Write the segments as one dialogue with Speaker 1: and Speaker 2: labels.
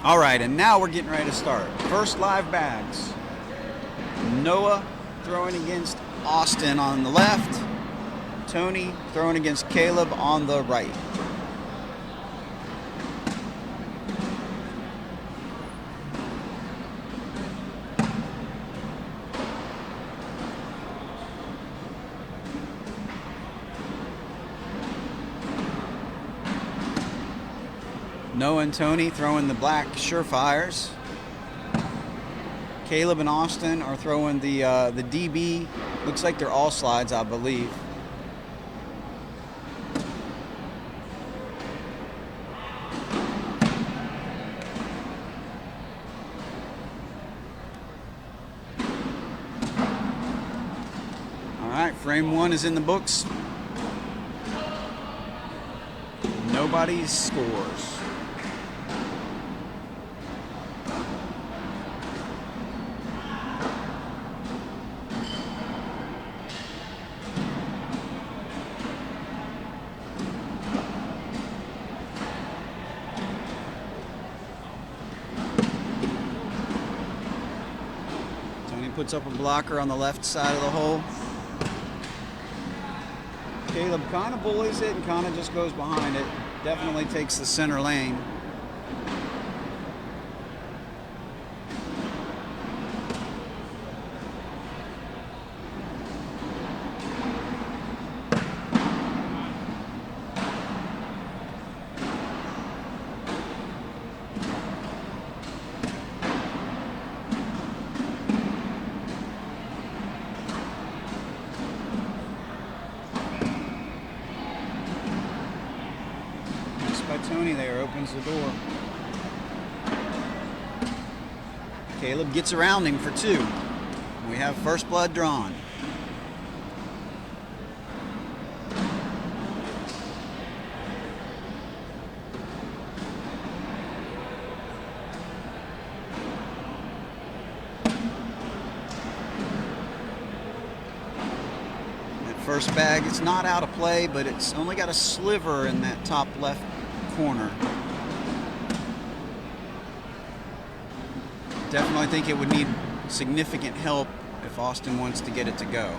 Speaker 1: All right, and now we're getting ready to start. First live bags. Noah throwing against Austin on the left. Tony throwing against Caleb on the right. Noah and Tony throwing the black Surefires. Caleb and Austin are throwing the DB. Looks like they're all slides, I believe. All right, frame one is in the books. Nobody scores. Puts up a blocker on the left side of the hole. Caleb kind of bullies it and kind of just goes behind it. Definitely takes the center lane. By Tony there opens the door. Caleb gets around him for two. We have first blood drawn. That first bag is not out of play, but it's only got a sliver in that top left corner. Definitely think it would need significant help if Austin wants to get it to go.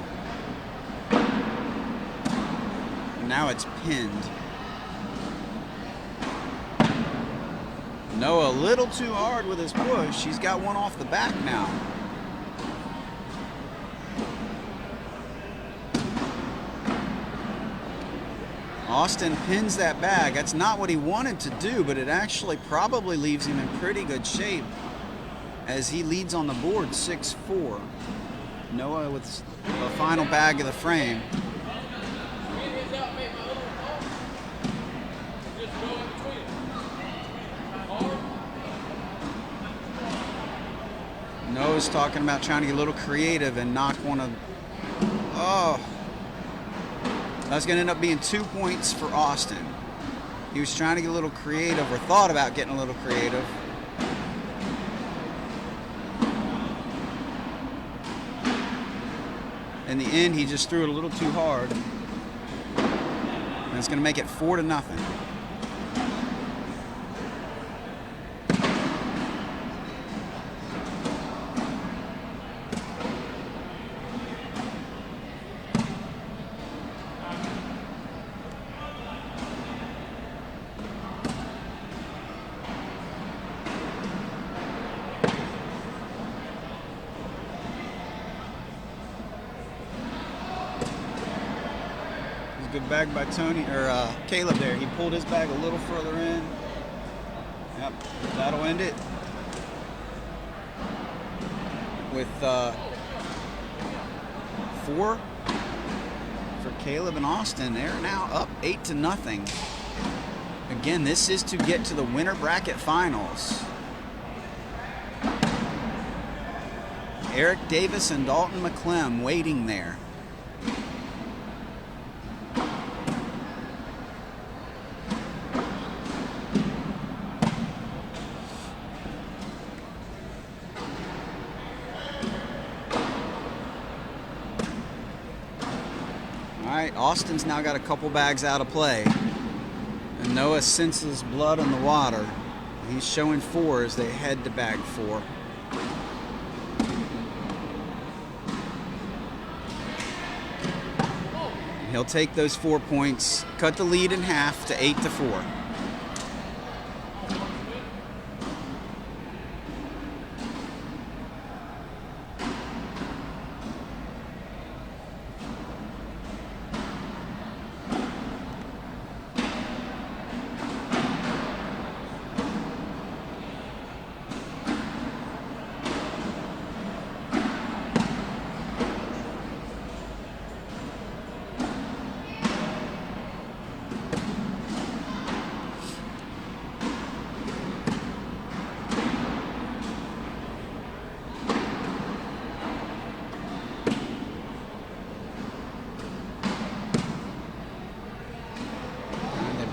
Speaker 1: Now it's pinned. Noah a little too hard with his push. He's got one off the back now. Austin pins that bag. That's not what he wanted to do, but it actually probably leaves him in pretty good shape as he leads on the board 6-4. Noah with the final bag of the frame. Noah's talking about trying to get a little creative and knock one of... Oh! That's going to end up being 2 points for Austin. He was trying to get a little creative, or thought about getting a little creative. In the end, he just threw it a little too hard. And it's going to make it 4-0. Good bag by Tony, or Caleb there. He pulled his bag a little further in. Yep, that'll end it. With 4 for Caleb and Austin. They're now up 8-0. Again, this is to get to the winter bracket finals. Eric Davis and Dalton McClem waiting there. All right, Austin's now got a couple bags out of play. And Noah senses blood in the water. He's showing 4 as they head to bag 4. He'll take those 4 points, cut the lead in half to 8-4.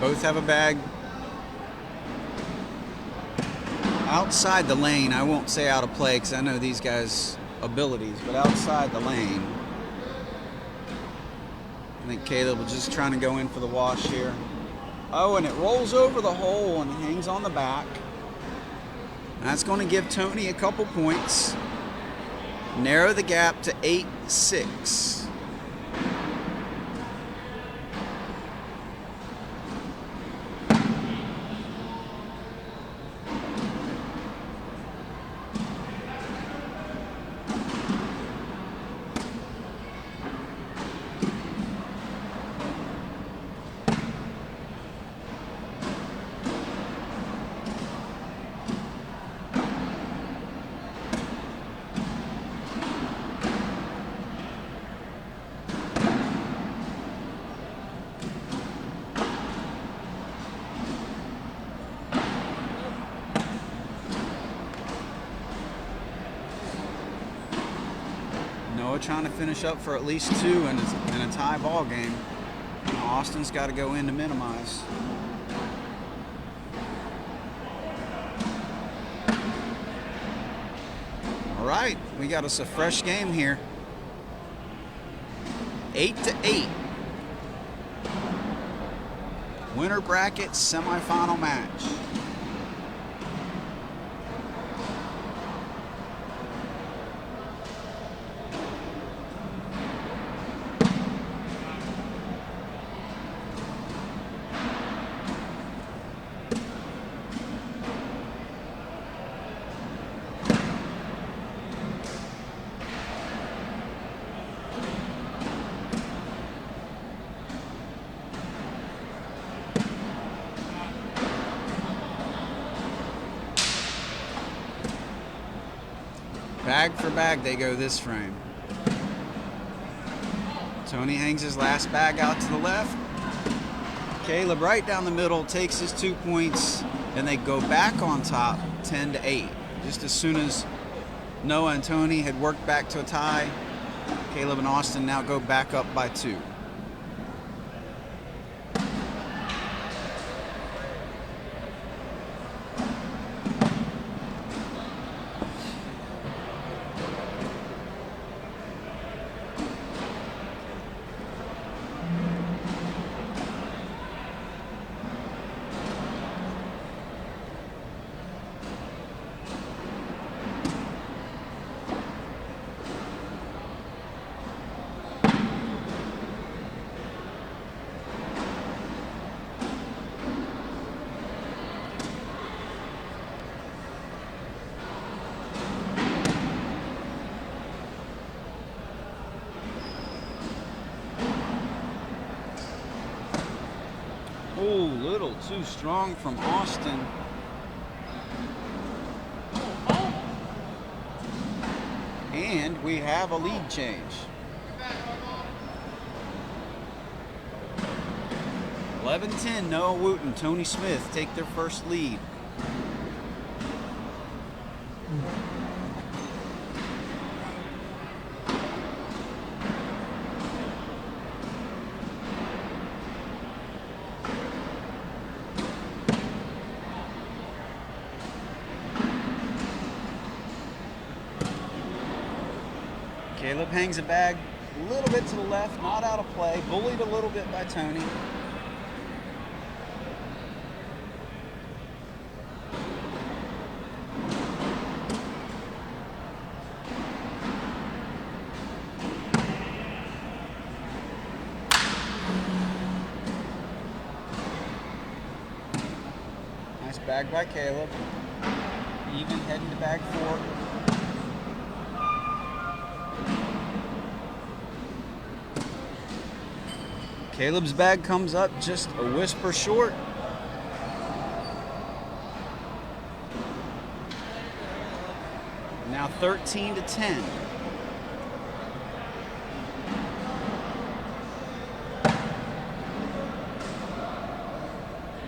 Speaker 1: Both have a bag outside the lane. I won't say out of play because I know these guys' abilities, but outside the lane. I think Caleb was just trying to go in for the wash here. Oh, and it rolls over the hole and hangs on the back. That's going to give Tony a couple points. Narrow the gap to 8-6. Trying to finish up for at least 2 in a tie ball game. Austin's got to go in to minimize. All right, we got us a fresh game here. 8-8. Winner bracket semifinal match. Bag for bag, they go this frame. Tony hangs his last bag out to the left. Caleb right down the middle takes his 2 points, and they go back on top 10-8. Just as soon as Noah and Tony had worked back to a tie, Caleb and Austin now go back up by 2. Oh, little too strong from Austin. And we have a lead change. 11-10, Noah Wooten, Tony Smith take their first lead. Caleb hangs a bag a little bit to the left, not out of play, bullied a little bit by Tony. Nice bag by Caleb. Even heading to bag 4. Caleb's bag comes up just a whisper short. Now 13-10.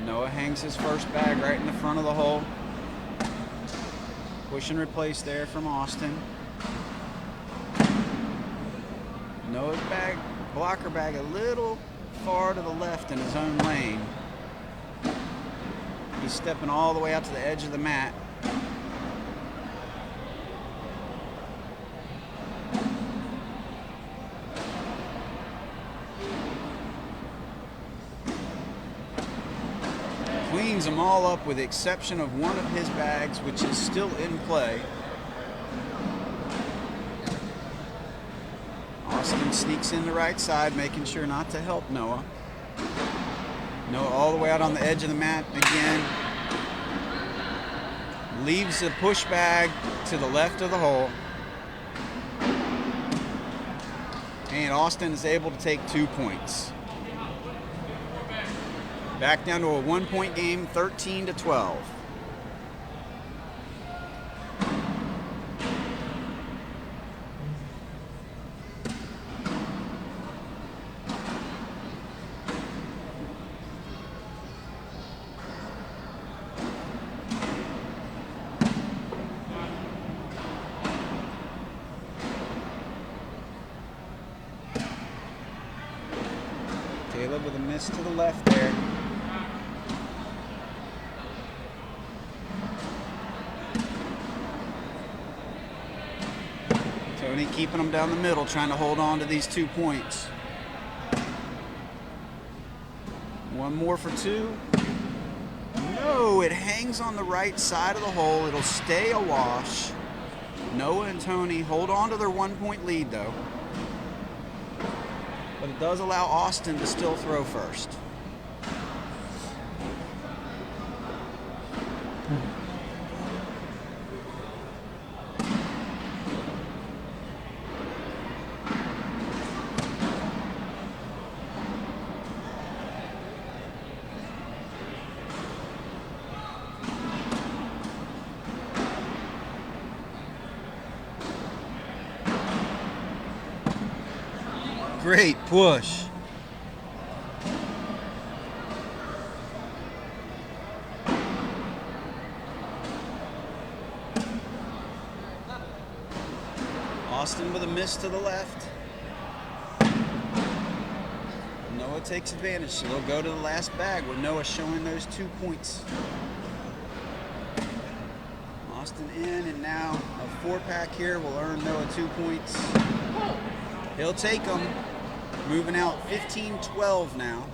Speaker 1: Noah hangs his first bag right in the front of the hole. Push and replace there from Austin. Noah's bag, blocker bag, a little far to the left in his own lane. He's stepping all the way out to the edge of the mat. Cleans them all up with the exception of one of his bags, which is still in play. Austin sneaks in the right side, making sure not to help Noah. Noah all the way out on the edge of the mat again. Leaves the push bag to the left of the hole. And Austin is able to take 2 points. Back down to a 1-point game, 13-12. Caleb with a miss to the left there. Tony keeping them down the middle, trying to hold on to these 2 points. One more for 2. No, it hangs on the right side of the hole. It'll stay awash. Noah and Tony hold on to their 1-point lead though. But it does allow Austin to still throw first. Great push. Austin with a miss to the left. Noah takes advantage, so they'll go to the last bag with Noah showing those 2 points. Austin in, and now a 4-pack here will earn Noah 2 points. He'll take them. Moving out 15-12 now.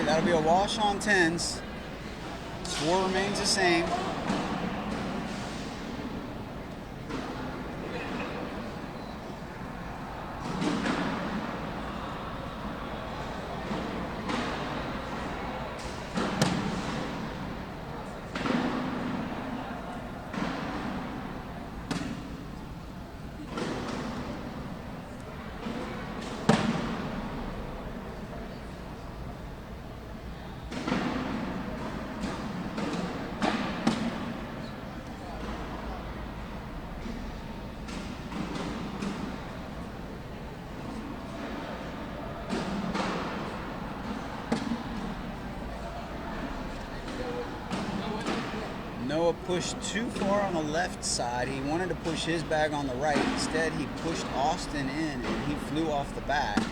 Speaker 1: That'll be a wash on 10s. Score remains the same. pushed too far on the left side. He wanted to push his bag on the right. Instead, he pushed Austin in and he flew off the bag.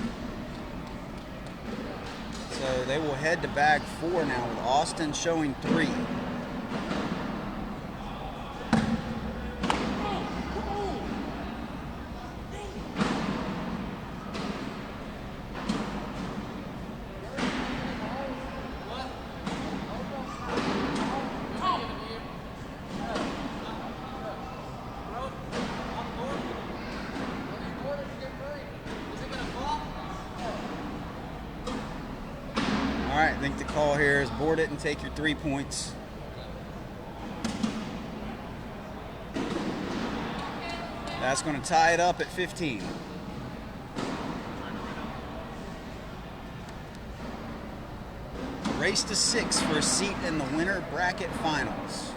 Speaker 1: So they will head to bag 4 now with Austin showing 3. All right, I think the call here is board it and take your 3 points. That's going to tie it up at 15. Race to 6 for a seat in the winter bracket finals.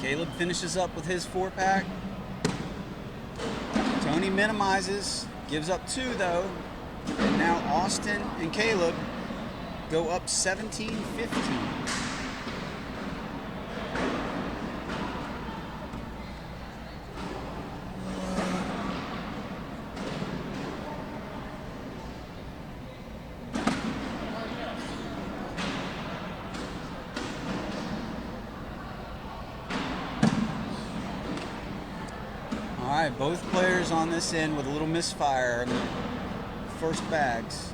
Speaker 1: Caleb finishes up with his 4-pack. Tony minimizes, gives up 2 though. And now Austin and Caleb go up 17-15. All right, both players on this end with a little misfire in the first bags.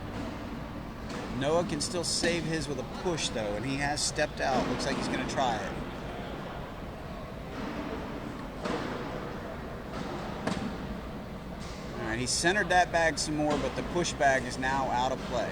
Speaker 1: Noah can still save his with a push though, and he has stepped out. Looks like he's going to try it. All right, he centered that bag some more, but the push bag is now out of play.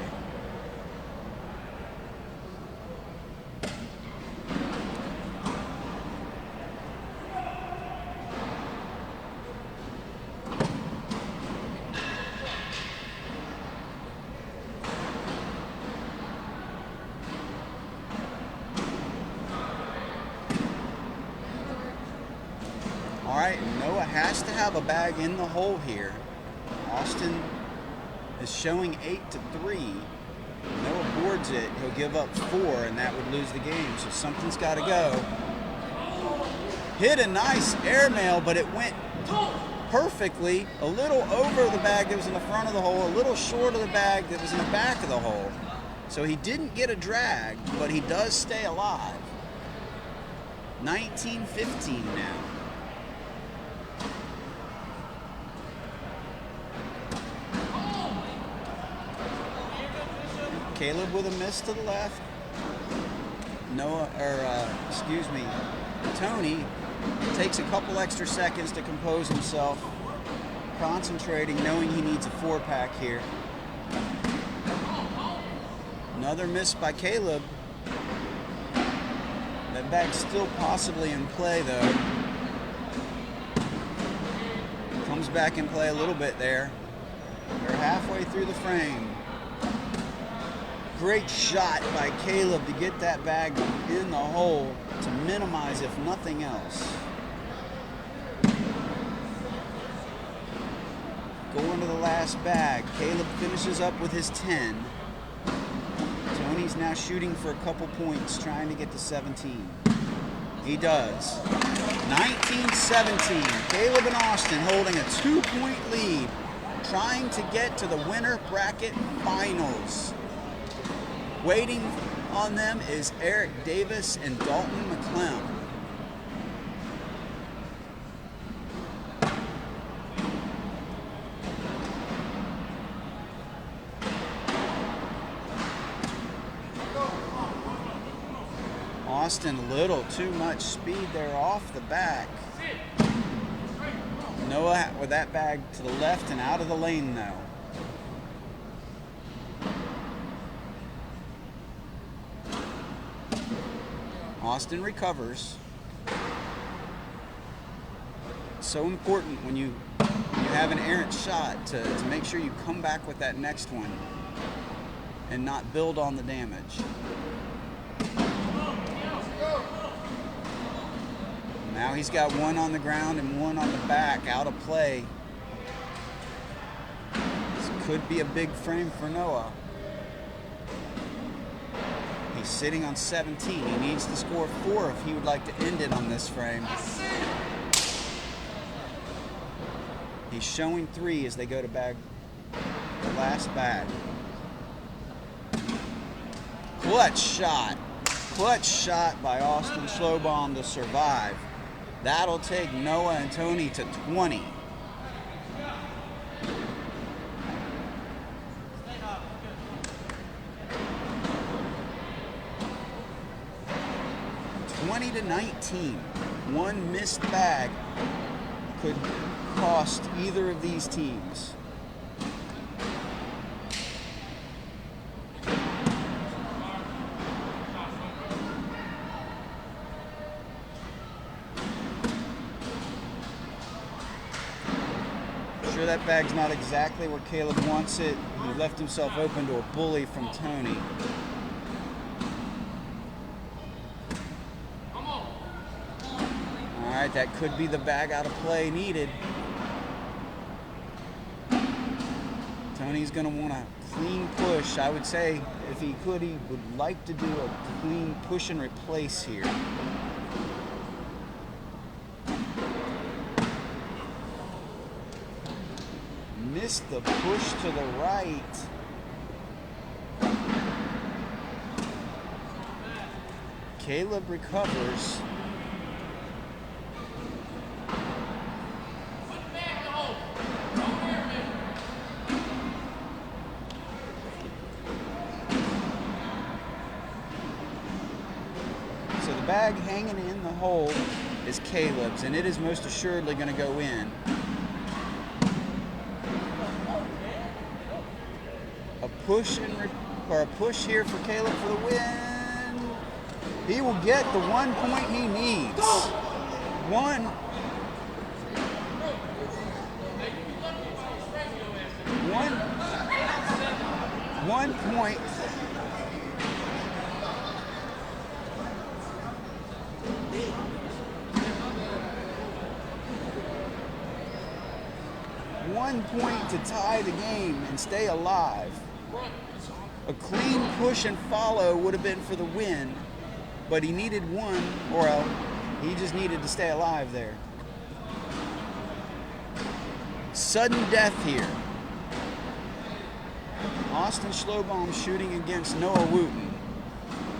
Speaker 1: All right, Noah has to have a bag in the hole here. Austin is showing 8-3. Noah boards it, he'll give up 4, and that would lose the game. So something's got to go. Hit a nice airmail, but it went perfectly. A little over the bag that was in the front of the hole, a little short of the bag that was in the back of the hole. So he didn't get a drag, but he does stay alive. 19-15 now. Caleb with a miss to the left. Tony takes a couple extra seconds to compose himself, concentrating, knowing he needs a 4-pack here. Another miss by Caleb. That bag's still possibly in play though. Comes back in play a little bit there. They're halfway through the frame. Great shot by Caleb to get that bag in the hole to minimize, if nothing else. Going to the last bag. Caleb finishes up with his 10. Tony's now shooting for a couple points, trying to get to 17. He does. 19-17. Caleb and Austin holding a 2-point lead, trying to get to the winter bracket finals. Waiting on them is Eric Davis and Dalton McClellan. Austin, a little too much speed there off the back. Noah with that bag to the left and out of the lane now. Austin recovers. So important when you have an errant shot to make sure you come back with that next one and not build on the damage. Now he's got one on the ground and one on the back, out of play. This could be a big frame for Noah. He's sitting on 17. He needs to score 4 if he would like to end it on this frame. He's showing 3 as they go to bag the last bag. Clutch shot. Clutch shot by Austin Schlobohm to survive. That'll take Noah and Tony to 20. To 19. One missed bag could cost either of these teams. Sure, that bag's not exactly where Caleb wants it. He left himself open to a bully from Tony. Alright, that could be the bag out of play needed. Tony's going to want a clean push. I would say if he could, he would like to do a clean push and replace here. Missed the push to the right. Caleb recovers. So the bag hanging in the hole is Caleb's, and it is most assuredly going to go in. A push or a push here for Caleb for the win. He will get the 1 point he needs. One point. One point to tie the game and stay alive. A clean push and follow would have been for the win, but he needed one, or he just needed to stay alive there. Sudden death here. Austin Schlobohm shooting against Noah Wooten.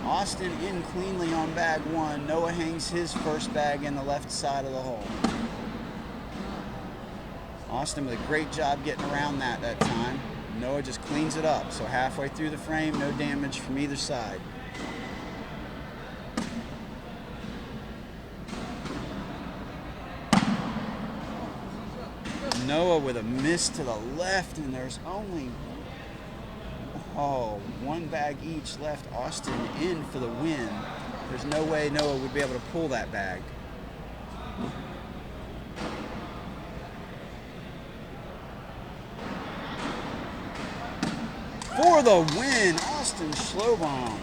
Speaker 1: Austin in cleanly on bag 1. Noah hangs his first bag in the left side of the hole. Austin with a great job getting around that time. Noah just cleans it up. So halfway through the frame, no damage from either side. Noah with a miss to the left, and there's only one bag each left. Austin in for the win. There's no way Noah would be able to pull that bag. For the win, Austin Schlobohm.